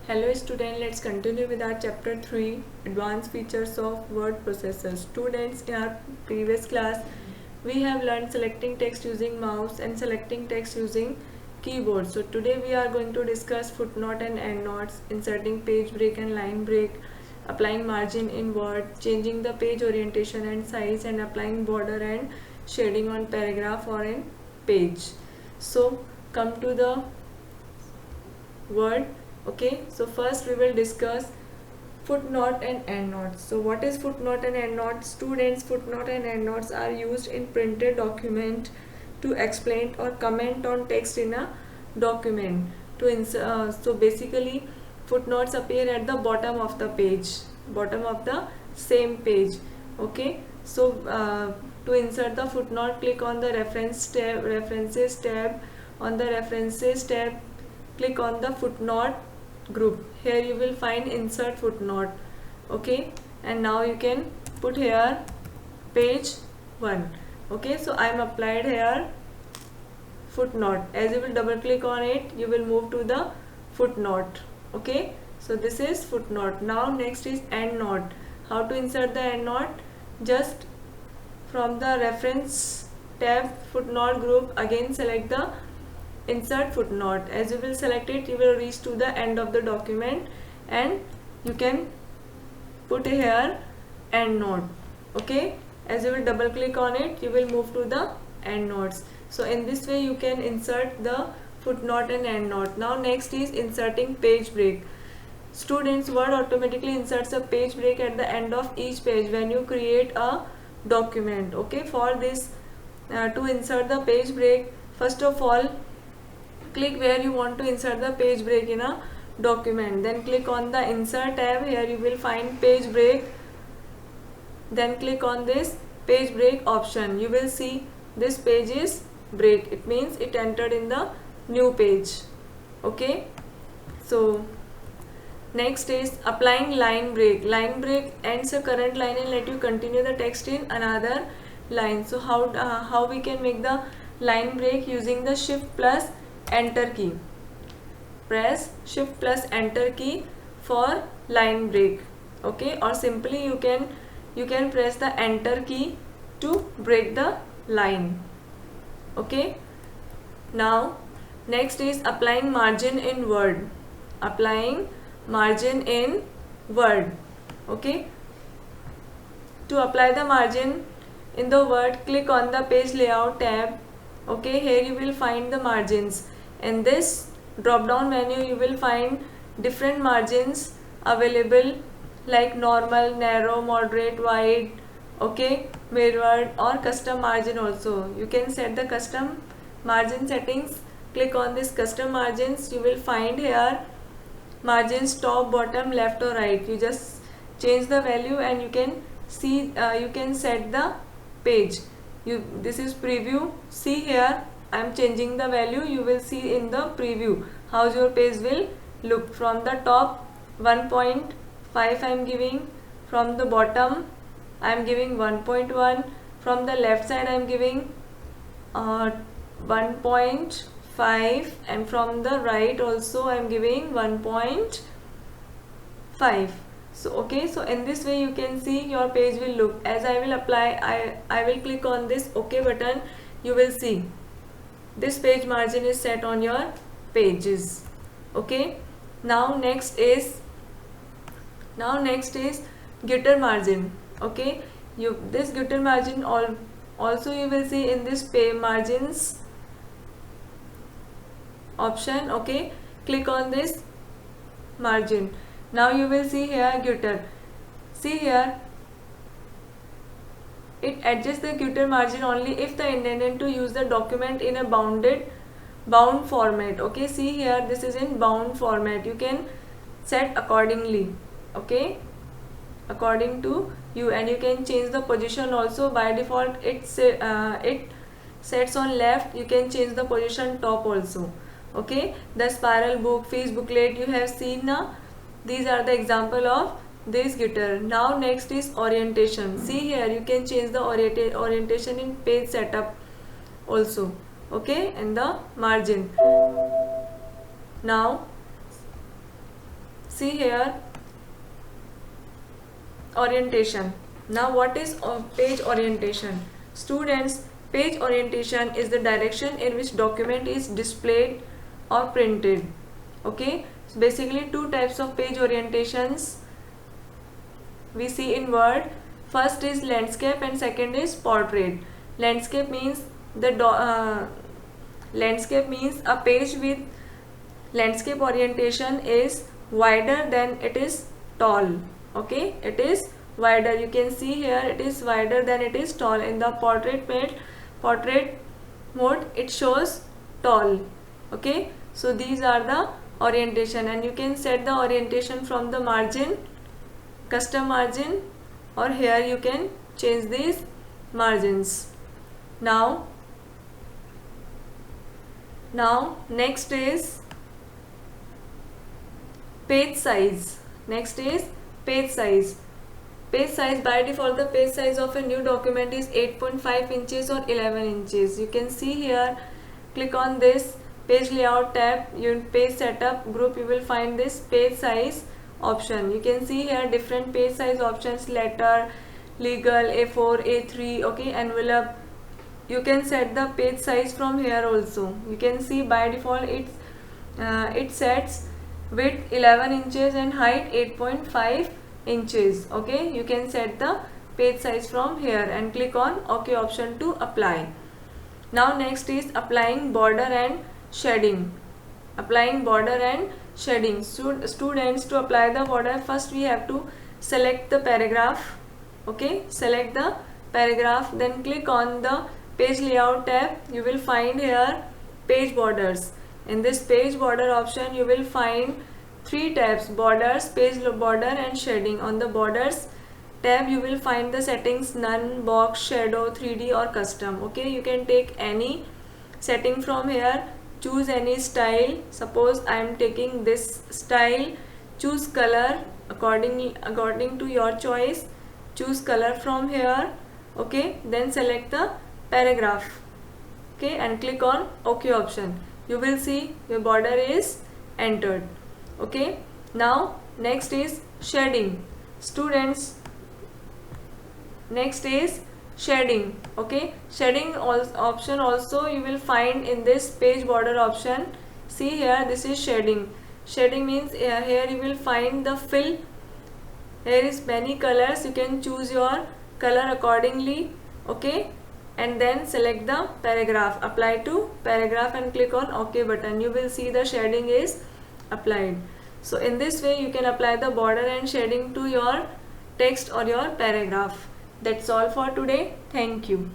Hello student, let's continue with our chapter 3 advanced features of word processor. Students, in our previous class we have learned selecting text using mouse and selecting text using keyboard. So today we are going to discuss footnote and endnotes, inserting page break and line break, applying margin in word, changing the page orientation and size, and applying border and shading on paragraph or in page. So come to the word. Okay, so first we will discuss footnote and endnotes. So what is footnote and endnote? Students, footnote and endnotes are used in printed document to explain or comment on text in a document. So basically footnotes appear at the bottom of the page, bottom of the same page. Okay, so to insert the footnote, click on the references tab. On the references tab, click on the footnote group. Here you will find insert footnote. Okay, and now you can put here page 1. Okay, so I am applied here footnote. As you will double click on it, you will move to the footnote. Okay, so this is footnote. Now next is endnote. How to insert the endnote? Just from the reference tab, footnote group, again select the insert footnote. As you will select it, you will reach to the end of the document and you can put here endnote. Okay, as you will double click on it, you will move to the endnotes. So in this way you can insert the footnote and endnote. Now next is inserting page break. Students, Word automatically inserts a page break at the end of each page when you create a document. Okay, for this to insert the page break, first of all click where you want to insert the page break in a document. Then click on the insert tab. Here you will find page break. Then click on this page break option. You will see this page is break. It means it entered in the new page. Okay, so next is applying line break. Line break ends a current line and let you continue the text in another line. So how we can make the line break? Using the shift plus enter key. Press shift plus enter key for line break. Okay, or simply you can press the enter key to break the line. Okay, now next is applying margin in word. Applying margin in word. Okay, to apply the margin in the word, click on the page layout tab. Okay, here you will find the margins. In this drop down menu you will find different margins available, like normal, narrow, moderate, wide, okay, mirrored, or custom margin also. You can set the custom margin settings. Click on this custom margins. You will find here margins top, bottom, left or right. You just change the value and you can see you can set the page. This is preview. See here I am changing the value. You will see in the preview how your page will look. From the top 1.5 I am giving, from the bottom I am giving 1.1, from the left side I am giving 1.5, and from the right also I am giving 1.5. So okay, so in this way you can see your page will look. As I will apply, I will click on this OK button. You will see this page margin is set on your pages. Okay, now next is gutter margin. Okay, this gutter margin also you will see in this page margins option. Okay, click on this margin. Now you will see here gutter. See here, it adjusts the gutter margin only if the intended to use the document in a bound format. Okay, see here this is in bound format. You can set accordingly. Okay, according to you, and you can change the position also. By default it sets on left. You can change the position top also. Okay, the spiral book, fish booklet you have seen now. These are the example of this gutter. Now next is orientation. See here you can change the orientation in page setup also. Okay, and the margin. Now see here, orientation. Now what is page orientation? Students, page orientation is the direction in which document is displayed or printed. Okay, so basically two types of page orientations we see in Word. First is landscape and second is portrait. Landscape means landscape means a page with landscape orientation is wider than it is tall. Okay, it is wider. You can see here it is wider than it is tall. In the portrait mode it shows tall. Okay, so these are the orientation, and you can set the orientation from the margin, custom margin, or here you can change these margins. Now next is page size. Next is page size. Page size, by default the page size of a new document is 8.5 inches or 11 inches. You can see here, click on this page layout tab, your page setup group, you will find this page size option. You can see here different page size options: letter, legal, A4, A3, okay, envelope. You can set the page size from here also. You can see by default it sets width 11 inches and height 8.5 inches. Okay, you can set the page size from here and click on OK option to apply. Now next is applying border and shading. Applying border and shading. Students, to apply the border, first we have to select the paragraph. Okay, select the paragraph, then click on the page layout tab. You will find here page borders. In this page border option you will find three tabs: borders, page border and shading. On the borders tab you will find the settings: none, box, shadow, 3D or custom. Okay, you can take any setting from here. Choose any style. Suppose I am taking this style. Choose color according to your choice. Choose color from here. Okay, then select the paragraph. Okay, and click on OK option. You will see your border is entered. Okay, now next is shading. Students, next is shading. Okay, shading option also you will find in this page border option. See here, this is shading. Shading means here you will find the fill. Here is many colors. You can choose your color accordingly. Okay, and then select the paragraph, apply to paragraph and click on OK button. You will see the shading is applied. So in this way you can apply the border and shading to your text or your paragraph. That's all for today. Thank you.